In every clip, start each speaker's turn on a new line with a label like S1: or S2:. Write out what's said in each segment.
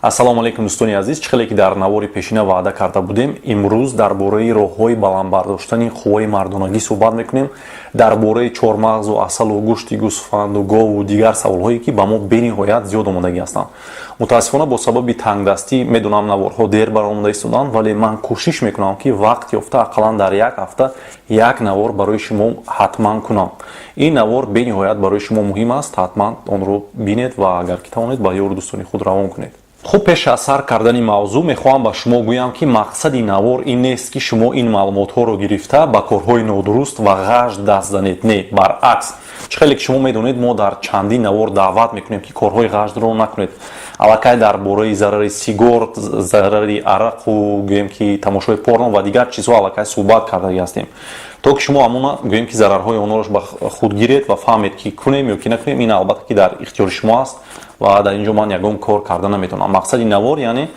S1: Ассалому алейкум дӯстони азиз, чӣ хеле ки дар навори пешина ваъда карда будем, имрӯз дар бораи роҳҳои баландбардоштани қувваи мардонагӣ суҳбат мекунем, дар бораи чормағзу асалу гӯшти гӯсфанду гову дигар саволҳое ки ба мо бениҳоят зиёд омодагӣ ҳастанд. Мутаассифона бо сабаби тангдастӣ медонам наворҳо дер баромада истоданд, вале ман кӯшиш мекунам ки вақт ёфта ақаллан дар як ҳафта як навор барои шумо ҳатман кунам. Ин навор бениҳоят барои шумо муҳим аст, ҳатман онро бинед ва агар ки тавонед ба ёру дӯстони худ равон кунед. خب پیش از سر کردن موضوع میخوام با شما گویم که مقصد نوار این نیست که شما این معلومات ها رو گرفته با کارهای نادرست و غش دست زنید. نه، برعکس. خیلی شما میدونید ما در چندین نوار دعوت میکنیم که کارهای غش رو نکنید. البته در باره ضرر سیگار، ضرر عرق و گویم که تماشای پورنو و دیگر چیزها البته صحبت کرده هستیم. تا که شما امونا گویم که ضررهای اونها رو به خود گیرید و فهمید که کنیم یا که نکنیم، این البته که در اختیار شما است. و در اینجا من یگان کار کردن نمیتونم. مقصد نوار یعنی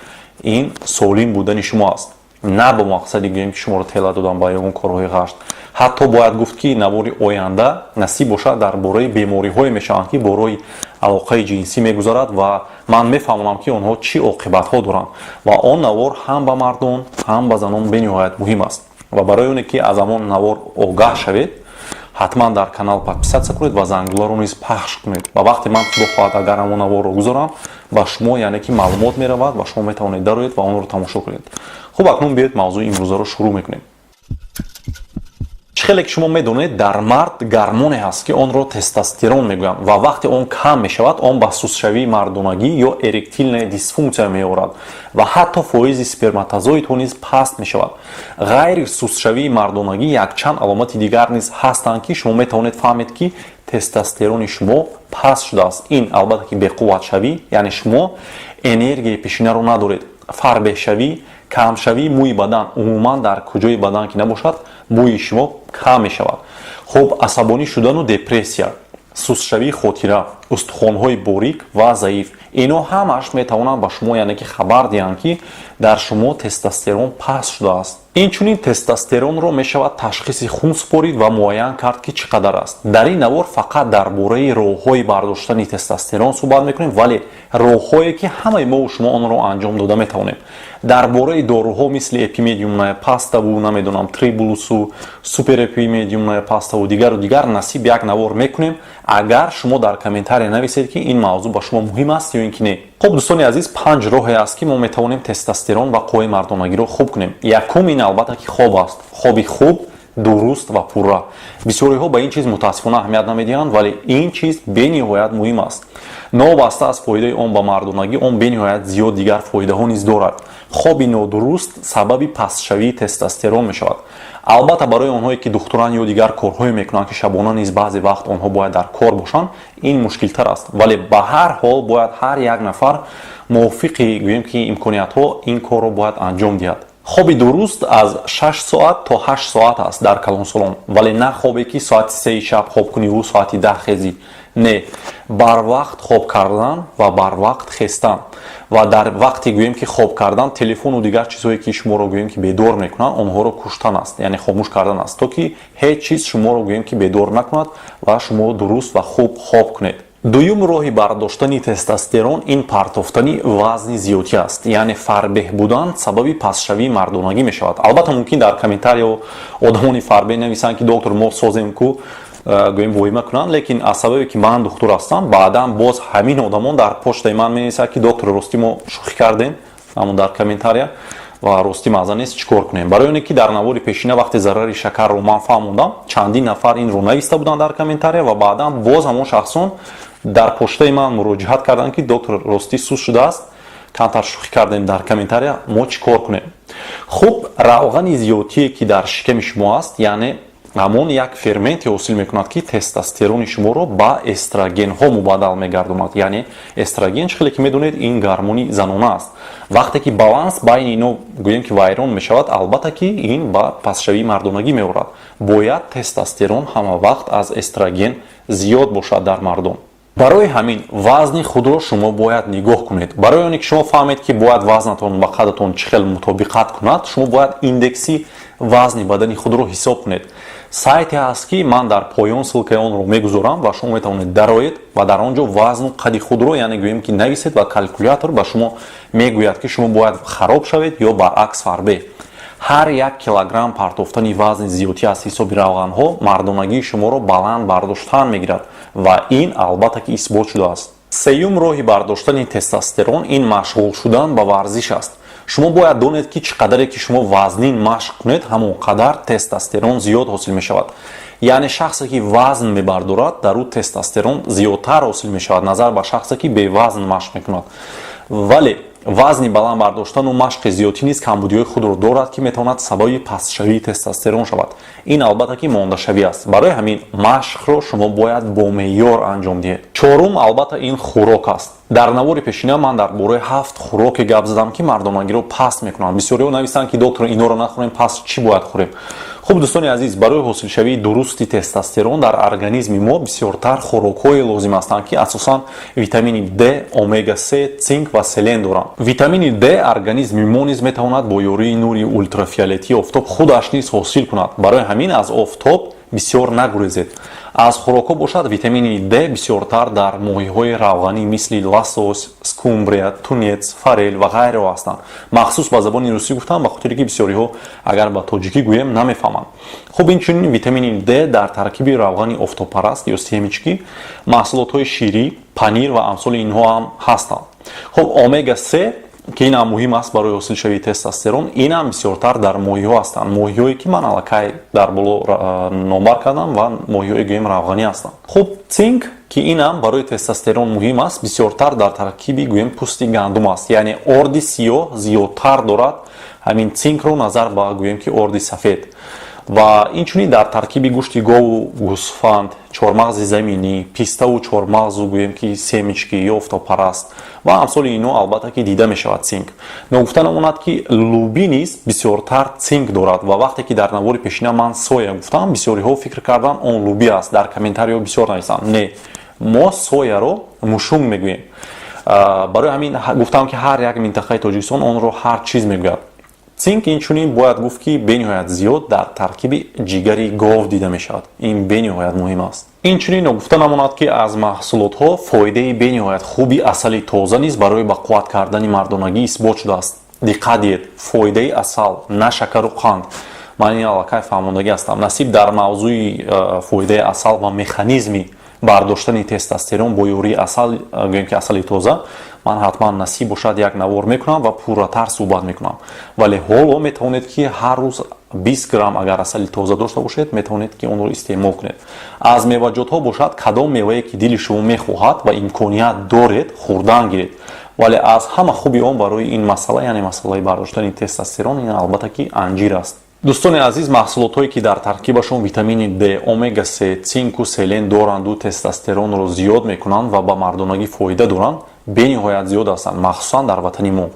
S1: این سالم بودن شما است، نه با مقصدی گویم که شما رو تلا دادن با یگان کارهای غشت. حتی باید گفت که نوار آینده نصیب باشد در باره بیماری های میشوند که برای علاقه جنسی میگذارد و من میفهمم که آنها چی عاقبت ها دارند و آن نوار هم به مردان هم به زنان بنهایت مهم است. و برای اون که از آن نوار آگاه شوید، حتما در کانال подписаться کنید و زنگوله رو نیز پخش کنید و وقتی من خدا خواهد اگر همون نوار رو گذارم با شما یعنی که معلومات میرود و شما میتوانید دارید و اون رو تماشا کنید. خب اکنون بیایید موضوع امروزه رو شروع میکنیم. خیلی که شما میدونید در مرد گرمونی هست که آن رو تستوسترون میگویند و وقتی آن کم میشود آن به سوسشوی مردانگی یا اریکتیل دیسفونکسیا میآورد و حتی فایز اسپرماتوزوید نیز پست میشود. غیر سوسشوی مردانگی یک چند علامت دیگر نیز هستند که شما میتوانید فهمید که تستوسترون شما پست شده است. این البته که به قوت شوی یعنی شما انرژی پیشینه رو ندارید. فربه شوی، کم شوی، موی بدن عموما در کجای بدن که نباشد موی شما کم می شود. خب عصبانی شدن و دپرسیا، سست شوی خاطره، استخوان‌های باریک و ضعیف، اینا همش می توانند با شما یعنی که خبر دهند که در شما تستوسترون پست شده است. این چنین تستوسترون رو می شود تشخیص خون سپارید و معاین کرد که چقدر است. در این نوار فقط درباره راه‌های برداشتن تستوسترون صحبت می‌کنیم، ولی راه‌هایی که همه ما و شما آن رو انجام داده می‌توانیم. درباره داروها مثل اپیمدیوم پاستا و نمیدونم تریبولوس و سوپر اپیمدیوم پاستا و دیگر نصیب یک نوار می‌کنیم. اگر شما در کامنتاری نویسید که این موضوع با شما مهم است یا اینکه نه. خب دوستان عزیز، 5 راهی است که ما می‌توانیم تستوسترون و قوای مردانگی رو خوب کنیم. یکم این البته که خواب است. خوابی خوب، درست و پورا. بسیاری ها به این چیز متاسفانه اهمیت نمیدهند، ولی این چیز بینهایت مهم است. نابسته از فایده آن به مردانگی، آن بینهایت زیاد دیگر فایده ها نیز دارد. خوابی نادرست سبب پست شوی تستوسترون می شود. البته برای آنهایی که دختران یا دیگر کارهای میکنند که شبانه نیز بعضی وقت آنها باید در کار باشند، این مشکل تر است. ولی به هر حال باید هر یک نفر موافقی گوییم که امکانیت ها این کار رو باید انجام دهد. خوابی درست از 6 ساعت تا 8 ساعت است در کلان سالم، ولی نه خوابی که ساعت 3 شب خواب کنی و ساعت 10 خیزی. نه، بر وقت خواب کردن و بر وقت خستن و در وقتی گوییم که خواب کردن تلفن و دیگر چیزهایی که شما رو گوییم که بیدار میکنن آنها رو کشتن است، یعنی خاموش کردن است تا که هیچ چیز شما رو گوییم که بیدار نکند و شما درست و خوب خواب کنید. دوم راهی برداشتن تستوسترون این پرتافتنی وزن زیادی است، یعنی فربه بودن سبب پستشوی مردانگی می شود. البته ممکن در کامنتاری و آدمانی فربه نویسند که دکتر ما سازیم که گویم وایمه کنند، لیکن از سببی که من دکتر هستم بعدا باز همین آدمان در پشت من می نویسند که دکتر راستی ما شوخی کردیم همون در کامنتاری و راستی مزه نیست چیکار کنیم. برای اینکه در نوار پیشینه وقتی ضرر شکر رو من فهموندم چندین نفر این رو نوشته بودن در کامنتاری و بعدا باز همون شخصون در پشت من مراجعت کردن که دکتر راستی سوس شده است، کمتر شوخی کردیم در کامنتاری ما چیکار کنیم. خب روغن زیادی که در شکم شما است یعنی همون یک فرمنتی حاصل میکند که تستوسترون شما رو با استروژن ها مبادل میگرداند. یعنی استروژن خیلی که میدونید این هورمون زنانه است. وقتی که بالانس بین اینا گوییم که ویران میشود البته که این با پستشوی مردانگی میآورد. باید تستوسترون همه وقت از استروژن زیاد باشد در مردان. برای همین وزن خود را شما باید نگاه کنید. برای اینکه شما فهمید که باید وزنتون با قدتون چه خیلی مطابقت کند، شما باید ایندکسی وزن بدن خود را حساب کنید. сайти ҳаст ки ман дар поён ссилкаи онро мегузорам ва шумо метавонед дароед ва дар он ҷо вазну қади худро яъне гӯем ки нависед ва калькулятор ба шумо мегӯяд ки шумо бояд хароб шавед ё баръакс фарбе. ҳар 1 килограмм партофтани вазни зиёдӣ аз ҳисоби равғанҳо мардонагии шуморо баланд бардоштан мегирад ва ин албатта ки исбот шудааст. сеюм роҳи бардоштани тестостерон ин машғул шудан ба варзиш аст. шумо бояд донед ки чӣ қадаре ки шумо вазнин машқ кунед ҳамон қадар тестостерон зиёд ҳосил мешавад. яъне шахсе ки вазн мебардорад дар ӯ тестостерон зиёдтар ҳосил мешавад назар ба шахсе ки бевазн машқ мекунад. вале вазни баланд бардоштану машқи зиёдӣ низ камбудиҳои худро дорад ки метавонад сабаби пастшавии тестостерон шавад. ин албатта ки мондашавӣ аст. барои ҳамин машқро шумо бояд бо меъёр анҷом диҳед. чорум албатта ин хӯрок аст. дар навори пешина ман дар бораи 7 хӯроке гап задам ки мардонагиро паст мекунанд. бисёриҳо нависанд ки доктор инҳоро нахӯрем пас чӣ бояд хӯрем. хуб дӯстони азиз, барои ҳосилшавии дурусти тестостерон дар организми мо бисёртар хӯрокҳое лозим ҳастанд ки асосан витамини D, омега 3, цинк ва селен доранд. витамини D организми мо низ метавонад бо ёрии нури ультрафиолетии офтоб худаш низ ҳосил кунад. барои ҳамин аз офтоб бисёр нагурезед. аз хӯрокҳо бошад витамини D бисёртар дар моҳиҳои равғанӣ мисли лосось, скумбрия, тунец, форел ва ғайраҳо ҳастанд. махсус ба забони русӣ гуфтам ба хотире ки бисёриҳо агар ба тоҷикӣ гӯем намефаҳманд. хуб инчунин витамини D дар таркиби равғани офтобпараст ё семечки, маҳсулотҳои ширӣ, панир ва амсоли инҳо ҳам ҳастанд. хуб омега 3 ки ин ҳам муҳим аст барои ҳосилшавии тестостерон, ин ҳам бисёртар дар моҳиҳо ҳастанд. моҳиҳое ки ман аллакай дар боло номбар кардам ва моҳиҳои гӯем равғанӣ ҳастанд. хуб цинк ки ин ҳам барои тестостерон муҳим аст, бисёртар дар таркиби гӯем пӯсти гандум аст. яъне орди сиёҳ зиёдтар дорад ҳамин цинкро назар ба гӯем ки орди сафед. ва инчунин дар таркиби гӯшти гову гӯсфанд, чормағзи заминӣ, пиставу чормағзу гӯем ки семечки ё офтобпараст ва амсоли инҳо албатта ки дида мешавад цинк. ногуфта намонад ки луби низ бисёртар цинк дорад ва вақте ки дар навори пешина ман соя гуфтам, бисёриҳо фикр карданд он луби аст. дар комментариҳо бисёр нависанд. не, мо сояро мушунг мегӯем. барои ҳамин гуфтам ки ҳар як минтақаи тоҷикистон онро ҳар чиз мегӯяд. цинк инчунин бояд гуфт ки бениҳоят зиёд дар таркиби ҷигари гов дида мешавад. ин бениҳоят муҳим аст. инчунин ногуфта намонад ки аз маҳсулотҳо фоидаи бениҳоят хуби асали тоза низ барои ба қувват кардани мардонагӣ исбот шудааст. диққат диҳед, фоидаи асал, на шакару қанд. ман ин аллакай фаҳмондагӣ ҳастам. насиб дар мавзӯи фоидаи асал ва механизми бардоштани тестостерон бо ёрии асал, гӯем ки асали тоза, ман ҳатман насиб бошад як навор мекунам ва пурратар суҳбат мекунам. вале ҳоло метавонед ки ҳар рӯз 20 грамм агар асали тоза дошта бошед, метавонед ки онро истеъмол кунед. аз меваҷотҳо бошад кадом мевае ки дили шумо мехоҳад ва имконият доред хӯрдан гиред. вале аз ҳама хуби он барои ин масъала, яъне масъалаи бардоштани тестостерон, ин албатта ки анҷир аст. дӯстони азиз, маҳсулотҳое ки дар таркибашон витамини D, омега 3, цинку селен доранду тестостеронро зиёд мекунанд ва ба мардонагӣ фоида доранд, бениҳоят зиёд ҳастанд, махсусан дар ватани мо.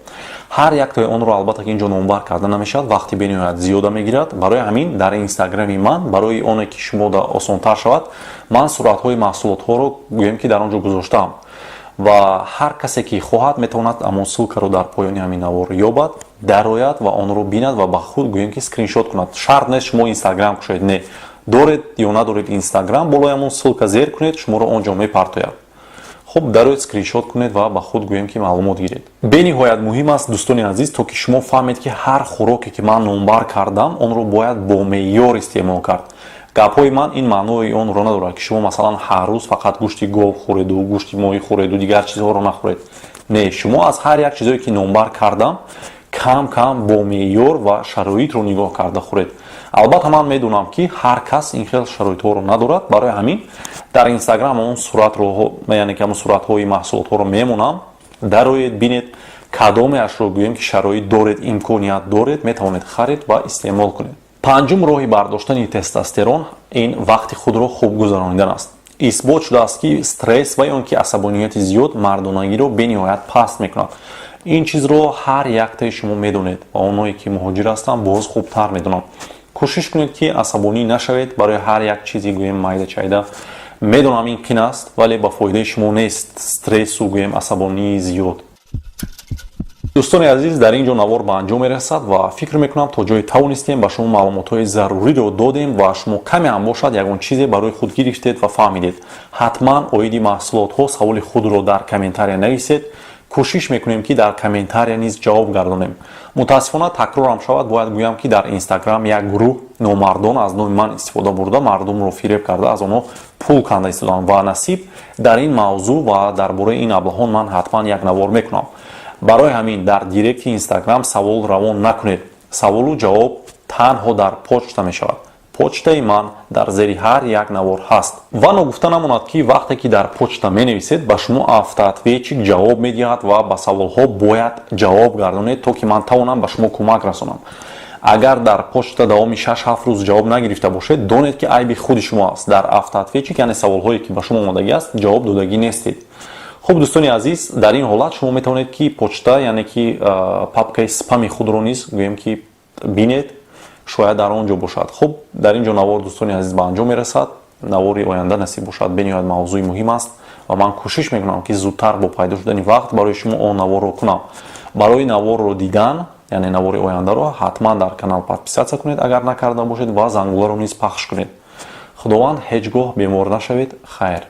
S1: ҳар яктои онро албатта ки инҷо номбар карда намешавад, вақти бениҳоят зиёда мегирад. барои ҳамин дар инстаграми ман, барои оне ки шумо осонтар шавад, ман суратҳои маҳсулотҳоро гӯем ки дар он ҷо гузоштаам ва ҳар касе ки хоҳад метавонад амон ссилкаро дар поёни ҳамин навор ёбад, дарояд ва онро бинад ва ба худ гӯем ки скриншот кунад. шарт нест шумо инстаграм кушед, не, доред ё надоред инстаграм, болои ҳамон ссилка зер кунед, шуморо он ҷо мепартояд. хуб, дарояд скриншот кунед ва ба худ гӯем ки маълумот гиред. бениҳоят муҳим аст дӯстони азиз, то ки шумо фаҳмед ки ҳар хӯроке ки ман номбар кардам, онро бояд бо меъёр истеъмол кард. гапҳои ман ин маънои онро надорад ки шумо масалан ҳар рӯз фақат гӯшти гов хӯреду, гӯшти моҳӣ хӯреду, дигар чизҳоро нахӯред. не, шумо аз ҳар як чизое ки номбар кардам кам кам бо меъёр ва шароитро нигоҳ карда хӯред. албатта ман медонам ки ҳар кас ин хел шароитҳоро надорад. барои ҳамин дар инстаграм он суратро, яъне ки ҳамон суратҳои маҳсулотҳоро мемонам, дароед бинед кадомеашро гӯем ки шароит доред, имконият доред, метавонед харид ва истеъмол кунед. панҷум роҳи бардоштани тестостерон ин вақти худро хуб гузаронидан аст. исбот шудааст ки стресс ва ё ин ки асабонияти зиёд мардонагиро бениҳоят паст мекунад. ин чизро ҳар яктаи шумо медонед ва оное ки муҳоҷир ҳастанд боз хубтар медонанд. кӯшиш кунед ки асабонӣ нашавед барои ҳар як чизи гӯем майда чайда. медонам ин қин аст, вале ба фоидаи шумо нест стрессу гӯем асабонии зиёд. дӯстони азиз, дар ин ҷо навор ба анҷом мерасад ва фикр мекунам то ҷое тавонистем ба шумо маълумотҳои заруриро додем ва шумо каме ҳам бошад ягон чизе барои худ гирифтед ва фаҳмидед. Ҳатман оиди маҳсулотҳо саволи худро дар комментария нависед. кӯшиш мекунем ки дар комментария низ ҷавоб гардонем. мутаассифона такрорам шавад, бояд гӯям ки дар инстаграм як гурӯҳ номардон аз номи ман истифода бурда мардумро фиреб карда аз онҳо пул канда истоданд ва насиб дар ин мавзӯъ ва дар бораи ин аблаҳон ман ҳатман як навор мекунам. барои ҳамин дар директи инстаграм савол равон накунед. саволу ҷавоб танҳо дар почта мешавад. почтаи ман дар зери ҳар як навор ҳаст. ва ногуфта намонад ки вақте ки дар почта менависед ба шумо автоответчик ҷавоб медиҳад ва ба саволҳо бояд ҷавоб гардонед, то ки ман тавонам ба шумо кӯмак расонам. агар дар почта давоми 6-7 рӯз ҷавоб нагирифта бошед, донед ки айби худи шумо аст. дар автоответчик яъне саволҳое ки ба шумо омодагӣ аст ҷавоб додагӣ нестед. хуб дӯстони азиз, дар ин ҳолат шумо метавонед ки почта яъне ки папкаи спами худро низ гӯем ки бинед, шояд дар он ҷо бошад. хуб, дар ин ҷо навор дӯстони азиз ба анҷом мерасад. навори оянда насиб бошад, бениҳоят мавзӯи муҳим аст ва ман кӯшиш мекунам ки зудтар бо пайдо шудани вақт барои шумо он наворро кунам. барои наворро дидан, яъне навори ояндаро ҳатман дар канал подписатсия кунед агар накарда бошед ва зангуларо низ пахш кунед. худованд ҳеҷ гоҳ бемор нашавед. хайр.